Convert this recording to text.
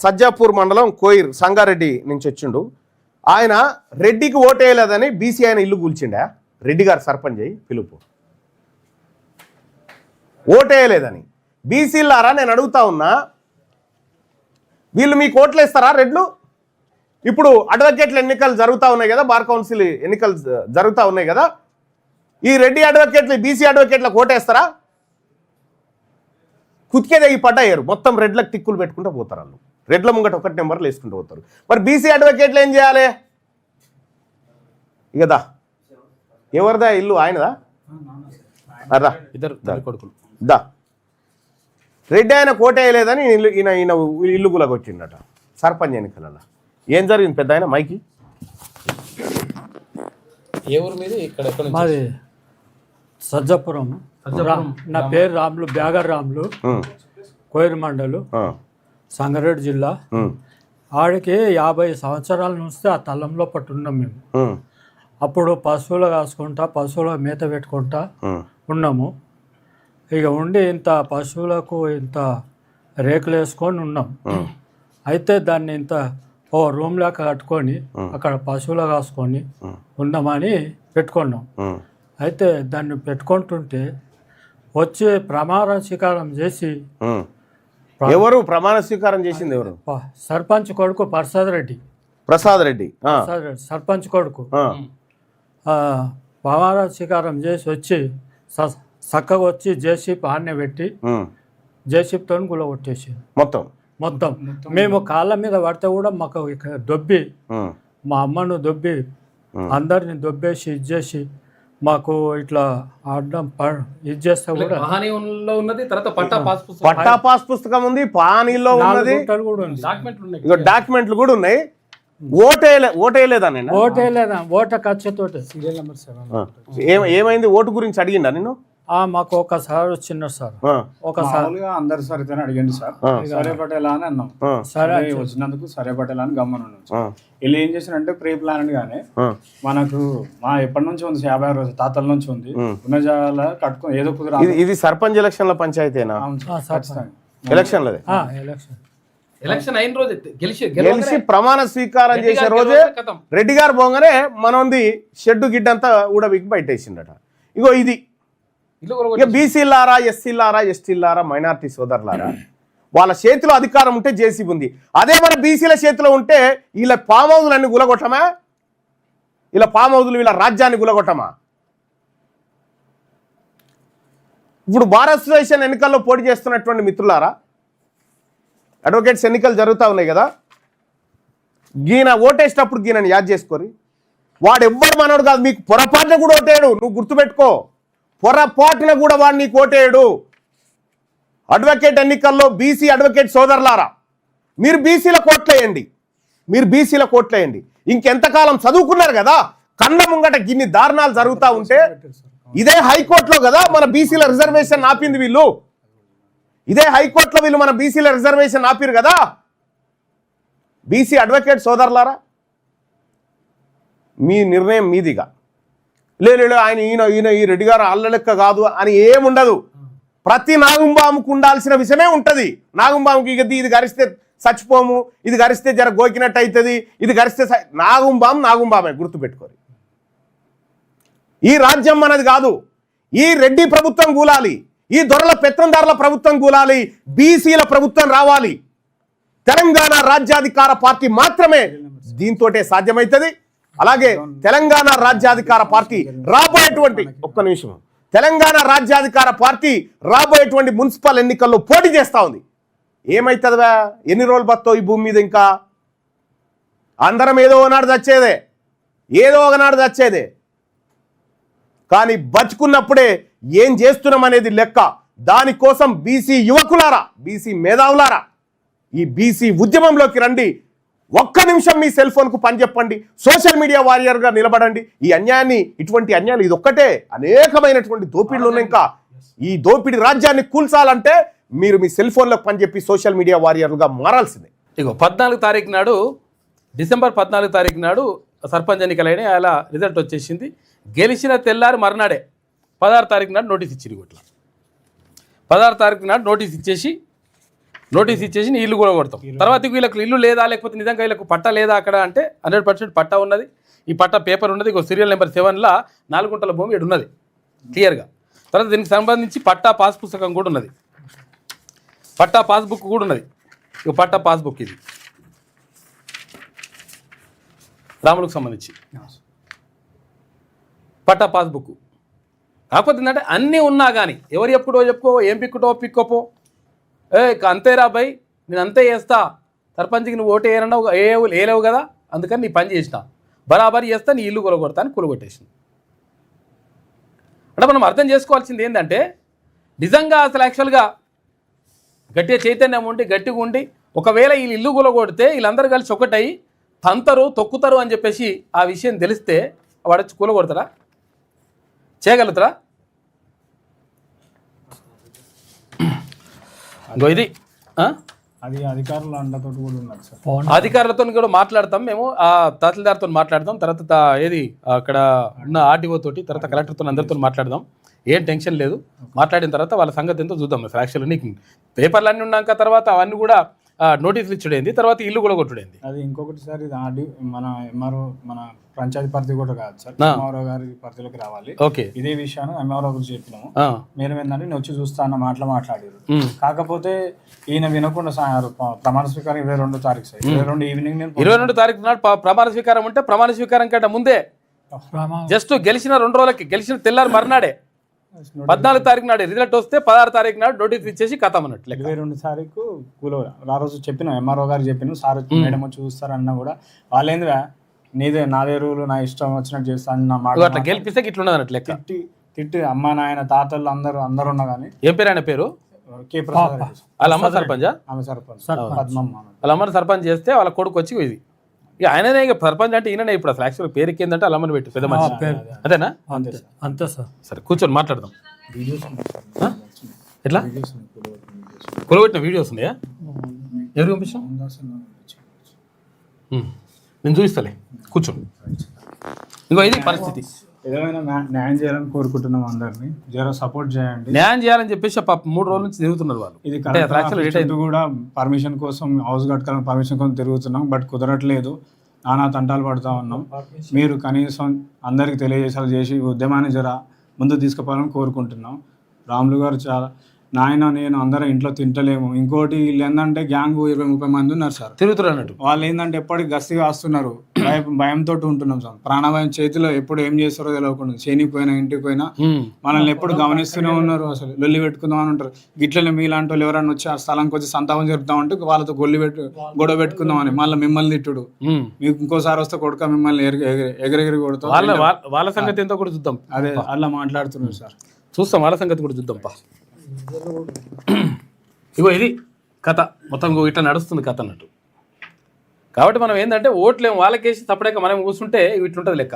సజ్జాపూర్ మండలం కోయిర్ సంగారెడ్డి నుంచి వచ్చిండు. ఆయన రెడ్డికి ఓటేయలేదని బీసీ ఆయన ఇల్లు కూల్చిండా. రెడ్డి గారు సర్పంచ్ అయ్యి పిలుపు ఓటేయలేదని. బీసీలారా నేను అడుగుతా ఉన్నా, వీళ్ళు మీకు ఓట్లు వేస్తారా రెడ్లు? ఇప్పుడు అడ్వకేట్ల ఎన్నికలు జరుగుతూ ఉన్నాయి కదా, బార్ కౌన్సిల్ ఎన్నికలు జరుగుతూ ఉన్నాయి కదా, ఈ రెడ్డి అడ్వకేట్లు బీసీ అడ్వకేట్లకు ఓటేస్తారా? కుతికేదే ఈ పడ్డారు మొత్తం రెడ్లకు టిక్కులు పెట్టుకుంటూ పోతారు. వాళ్ళు రెడ్ల ముంగట ఒకటి నెంబర్లు వేసుకుంటూ పోతారు. మరి బీసీ అడ్వకేట్లు ఏం చేయాలి? ఇకదా ఎవరిదా ఇల్లు? ఆయనదా? అదా దా రెడ్డి ఆయన కోటేయలేదని ఈయన ఇల్లు గులగొచ్చిండట సర్పంచ్ ఎన్నికలలో. ఏం జరిగింది పెద్ద ఆయన మైకి? ఏ ఊరు మీద? ఇక్కడ మాది సజ్జపురం. నా పేరు రాములు, బ్యాగర్ రాములు, కోయిర్ మండలు, సంగారెడ్డి జిల్లా. ఆడికి 50 సంవత్సరాల నుంచి ఆ తల్లంలో పట్టున్నాం మేము. అప్పుడు పశువులు కాసుకుంటా, పశువుల మేత పెట్టుకుంటా ఉన్నాము. ఇక ఉండి ఇంత పశువులకు ఇంత రేకులు వేసుకొని ఉన్నాం. అయితే దాన్ని ఇంత ఓ రూమ్ లాగా కట్టుకొని అక్కడ పశువులు కాసుకొని ఉన్నామని పెట్టుకున్నాం. అయితే దాన్ని పెట్టుకుంటుంటే వచ్చి ప్రమాణ స్వీకారం చేసి. ఎవరు ప్రమాణ స్వీకారం చేసింది? ఎవరు? సర్పంచ్ కొడుకు ప్రసాద్ రెడ్డి. సర్పంచ్ కొడుకు ప్రమాణ స్వీకారం చేసి వచ్చి చక్కగా వచ్చి జేసీపీ ఆన్నే పెట్టి జేసీపీతో గుల కొట్టేసి మొత్తం మేము కాళ్ళ మీద పడితే కూడా మాకు ఇక్కడ దొబ్బి, మా అమ్మను దొబ్బి, అందరిని దొబ్బేసి ఇది చేసి మాకు ఇట్లా అడ్డం ఇది చేస్తే కూడా పట్టా పాస్ పుస్తకం ఉంది, పానీలో ఉన్నది, డాక్యుమెంట్లు కూడా ఉన్నాయి. ఓటేయలేదా? ఓట ఖర్చుతోటి సీరియల్ నెంబర్ 7. ఏమైంది? ఓటు గురించి అడిగిండా నేను? మాకు ఒకసారి వచ్చిన సార్, ఒకసారి అందరు సరే అడిగండి సార్, సరే పటేలా అని అన్నాం. సరే వచ్చినందుకు సరే పటేలా అని గమ్మను ఉన్నాం. వీళ్ళు ఏం చేశారంటే ప్రీ ప్లాన్ గానే మనకు ఎప్పటి నుంచి ఉంది, 50 రోజులు తాతల నుంచి ఉంది, ఉన్నజాల కట్టుకుని ఏదో కుదిరా. ఇది సర్పంచ్ ఎలక్షన్ల పంచాయతీనా? ఎలక్షన్ అయిన రోజు గెలిచి ప్రమాణ స్వీకారం చేసే రోజే రెడ్డి గారు పోగానే మనది షెడ్డు గిడ్డంతా ఊడబిక్కి బయటేసిండట. ఇగో ఇది ఇక బీసీలారా, ఎస్సీలారా, ఎస్టీలారా, మైనార్టీ సోదరులారా, వాళ్ళ చేతిలో అధికారం ఉంటే జేసీబీ ఉంది. అదే మన బీసీల చేతిలో ఉంటే వీళ్ళ ఫామ్ హౌజులన్నీ గులగొట్టమా? వీళ్ళ ఫామ్ హౌజులు వీళ్ళ రాజ్యాన్ని గులగొట్టమా? ఇప్పుడు బార్ అసోసియేషన్ ఎన్నికల్లో పోటీ చేస్తున్నటువంటి మిత్రులారా, అడ్వకేట్స్ ఎన్నికలు జరుగుతూ ఉన్నాయి కదా, గీన ఓటేసేటప్పుడు గీనని యాద్ చేసుకోరి. వాడు ఎవ్వరు మనోడు కాదు, మీకు పొరపాటున కూడా ఓటేయడు. నువ్వు గుర్తుపెట్టుకో, పొరపాటున కూడా వాడు నీకు ఓటేయడు. అడ్వకేట్ ఎన్నికల్లో బీసీ అడ్వకేట్ సోదరులారా, మీరు బీసీల కోట్లేయండి, మీరు బీసీల కోట్లేయండి. ఇంకెంతకాలం చదువుకున్నారు కదా, కన్న ముంగట గిన్ని దారుణాలు జరుగుతూ ఉంటే ఇదే హైకోర్టులో కదా మన బీసీల రిజర్వేషన్ ఆపింది వీళ్ళు. ఇదే హైకోర్టులో వీళ్ళు మన బీసీల రిజర్వేషన్ ఆపిరు కదా. బీసీ అడ్వకేట్ సోదరులారా, మీ నిర్ణయం మీదిగా. లేదు ఆయన ఈయన ఈ రెడ్డి గారు అల్ల లెక్క కాదు అని ఏముండదు. ప్రతి నాగుంబాముకు ఉండాల్సిన విషయమే ఉంటుంది. నాగుంబాముకి ఇది గరిస్తే చచ్చిపోము, ఇది గరిస్తే జర గోకినట్టు అవుతుంది, ఇది గరిస్తే నాగుంబామే గుర్తుపెట్టుకోరు. ఈ రాజ్యం మనది కాదు. ఈ రెడ్డి ప్రభుత్వం కూలాలి, ఈ దొరల పెత్తందారుల ప్రభుత్వం కూలాలి, బీసీల ప్రభుత్వం రావాలి. తెలంగాణ రాజ్యాధికార పార్టీ మాత్రమే దీంతోటే సాధ్యమవుతుంది. అలాగే తెలంగాణ రాజ్యాధికార పార్టీ రాబోయేటువంటి తెలంగాణ రాజ్యాధికార పార్టీ రాబోయేటువంటి మున్సిపల్ ఎన్నికల్లో పోటీ చేస్తూ ఉంది. ఏమవుతుందా? ఎన్ని రోజులు బతావు ఈ భూమి మీద? ఇంకా అందరం ఏదో ఒకనాడు చచ్చేదే, కానీ బతుకున్నప్పుడే ఏం చేస్తున్నాం అనేది లెక్క. దానికోసం బీసీ యువకులారా, బీసీ మేధావులారా, ఈ బీసీ ఉద్యమంలోకి రండి. ఒక్క నిమిషం మీ సెల్ ఫోన్కు పని చెప్పండి, సోషల్ మీడియా వారియర్గా నిలబడండి. ఈ అన్యాయాన్ని, ఇటువంటి అన్యాయాలు ఇది ఒక్కటే, అనేకమైనటువంటి దోపిడీలు ఉన్నాయి. ఇంకా ఈ దోపిడీ రాజ్యాన్ని కూల్చాలంటే మీరు మీ సెల్ ఫోన్లకు పని చెప్పి సోషల్ మీడియా వారియర్లుగా మారాల్సిందే. ఇగో 14 తారీఖు నాడు, డిసెంబర్ 14 తారీఖు నాడు సర్పంచ్ ఎన్నికలైన అలా రిజల్ట్ వచ్చేసింది. గెలిచిన తెల్లారి మర్నాడే 16 తారీఖు నాడు నోటీస్ ఇచ్చింది. ఇట్లా 16 తారీఖు నాడు నోటీస్ ఇచ్చేసి నోటీస్ ఇచ్చేసి నీ ఇల్లు కూడా కొడతాం. తర్వాత వీళ్ళకి ఇల్లు లేదా లేకపోతే నిజంగా వీళ్ళకు పట్టా లేదా అక్కడ అంటే 100% పట్టా ఉన్నది. ఈ పట్టా పేపర్ ఉన్నది. ఇంకో సీరియల్ నెంబర్ 7లా 4 గుంటల భూమి ఇక్కడ ఉన్నది క్లియర్గా. తర్వాత దీనికి సంబంధించి పట్టా పాస్ పుస్తకం కూడా ఉన్నది, పట్టా పాస్బుక్ కూడా ఉన్నది. ఇక పట్టా పాస్బుక్ ఇది రాములకు సంబంధించి పట్టా పాస్బుక్. కాకపోతే ఏంటంటే అన్నీ ఉన్నా కానీ ఎవరు చెప్పుకో ఏం పిక్కోపో అంతేరా భయ్ నేను అంతే చేస్తా, సర్పంచ్కి నువ్వు ఓటు వేయనన్నావు వేయలేవు కదా, అందుకని నీ పని చేసిన బరాబరి చేస్తా, నీ ఇల్లు కొలగొడతా అని కొలగొట్టేసింది. అంటే మనం అర్థం చేసుకోవాల్సింది ఏంటంటే నిజంగా అసలు యాక్చువల్గా గట్టిగా చైతన్యం ఉండి గట్టిగా ఉండి ఒకవేళ వీళ్ళు ఇల్లు కూలగొడితే వీళ్ళందరూ కలిసి ఒకటై తంతరు తొక్కుతారు అని చెప్పేసి ఆ విషయం తెలిస్తే వాడొచ్చి కూలగొడతారా, చేయగలుగుతారా? ఇంకో ఇది అది అధికారుల అండతో కూడా ఉన్నారు సార్. అధికారులతో కూడా మాట్లాడతాం మేము, ఆ తహసీల్దార్తో మాట్లాడదాం, తర్వాత ఏది అక్కడ ఉన్న ఆర్డీఓ తోటి, తర్వాత కలెక్టర్తో అందరితో మాట్లాడదాం. ఏం టెన్షన్ లేదు. మాట్లాడిన తర్వాత వాళ్ళ సంగతి ఎంతో చూద్దాం. అసలు యాక్చువల్లీ నీకు పేపర్లు అన్నీ ఉన్నాక తర్వాత అవన్నీ కూడా నోటీసులు ఇచ్చుడైంది, తర్వాత ఇల్లు కూడా కొట్టుడైంది. అది ఇంకొకటి సార్, ఇది మన ఎంఆర్ఓ మన పంచాయతీ పరిధి కూడా కాదు సార్, ఎంఆర్ఓ గారి పరిధిలోకి రావాలి. ఓకే, ఇదే విషయాన్ని ఎంఆర్ఓ గురించి చెప్పినాము. మీరు ఏంటంటే నేను వచ్చి చూస్తా అన్న మాట్లాడారు. కాకపోతే ఈయన వినకుండా ప్రమాణ స్వీకారం 22 తారీఖు సార్, 22 ఈవినింగ్ 22 తారీఖు నాడు ప్రమాణ స్వీకారం ఉంటే ప్రమాణ స్వీకారం కంటే ముందే జస్ట్ గెలిచిన 2 రోజులకి, గెలిచిన తెల్లారి మర్నాడే 14 తారీఖు నాడు రిజల్ట్ వస్తే 16 తారీఖు నాడు నోటీస్ ఇచ్చేసి కథం అన్నట్లు. 22 తారీఖు ఆ రోజు చెప్పిన ఎంఆర్ఓ గారు చెప్పిన సార్ మేడం వచ్చి చూస్తారన్నా కూడా వాళ్ళేంది నీదే నాదే రూలు నా ఇష్టం వచ్చినట్టు చేస్తాను నా మాట అట్లా గెలిపిస్తే ఇట్లున్నది అన్నట్లు లెక్క. తిట్టి అమ్మ నాయన తాతలు అందరూ ఉన్నా కానీ. ఏం పేరు ఆయన పేరు? కే ప్రసాద్. వాళ్ళ అమ్మ సర్పంచ్, ఆమె సర్పంచ్ పద్మమ్మ. వాళ్ళ అమ్మని సర్పంచ్ చేస్తే వాళ్ళ కొడుకు వచ్చి ఇది ఇక ఆయననే ఇక సర్పంచ్ అంటే ఈయననే. ఇప్పుడు అసలు యాక్చువల్ పేరుకి ఏంటంటే వాళ్ళ అమ్మని పెట్టి పెద్ద మనిషి అదేనా? అంతే సార్. సరే కూర్చొని మాట్లాడదాం. ఎట్లా కొలగొట్టిన వీడియోస్ ఉన్నాయా? ఎవరు పంపించాం? నేను చూపిస్తాలే, కూర్చోండి. ఇంకో ఇది పరిస్థితి. ఏదైనా న్యాయం చేయాలని కోరుకుంటున్నాం అందరినీ, జర సపోర్ట్ చేయండి. న్యాయం చేయాలని చెప్పేసి 3 రోజుల నుంచి తిరుగుతున్నారు వాళ్ళు. ఇది కూడా పర్మిషన్ కోసం హౌస్ కట్టుకోవాలని పర్మిషన్ కోసం తిరుగుతున్నాం, బట్ కుదరట్లేదు. నానా తంటాలు పడుతూ ఉన్నాం. మీరు కనీసం అందరికి తెలియజేసేలా చేసి ఉద్యమాన్ని జర ముందు తీసుకుపోవాలని కోరుకుంటున్నాం. రాములు గారు చాలా నాయన నేను అందరం ఇంట్లో తింటలేము. ఇంకోటి వీళ్ళు ఏంటంటే గ్యాంగ్ 20-30 మంది ఉన్నారు సార్, తిరుగుతున్నారు అన్నట్టు. వాళ్ళు ఏంటంటే ఎప్పటికి గస్తీ కాస్తున్నారు, భయంతో ఉంటున్నాం సార్. ప్రాణభయం చేతిలో ఎప్పుడు ఏం చేస్తారో తెలియకుండా, చేనికి పోయినా ఇంటికి పోయినా మనల్ని ఎప్పుడు గమనిస్తూనే ఉన్నారు. అసలు లొల్లి పెట్టుకుందాం అని ఉంటారు. గిట్లనే మీలాంటి వాళ్ళు ఎవరైనా వచ్చి ఆ స్థలానికి వచ్చి సంతాపం చెప్తామంటే వాళ్ళతో గొడవ పెట్టుకుందాం అని మళ్ళీ మిమ్మల్ని తిట్టుడు. మీకు ఇంకోసారి వస్తే కొడుక మిమ్మల్ని ఎగిరెగిరి కొడతాం. వాళ్ళ సంగతి ఎంతో కూడా చూద్దాం. అదే అలా మాట్లాడుతున్నారు సార్, చూస్తాం. వాళ్ళ సంగతి కూడా చూద్దాం. ఇగో ఇది కథ మొత్తం ఇట్లా నడుస్తుంది కథ అన్నట్టు. కాబట్టి మనం ఏంటంటే ఓట్లేము వాళ్ళకేసి తప్పడాక మనం కూర్చుంటే ఇట్లుంటుంది లెక్క.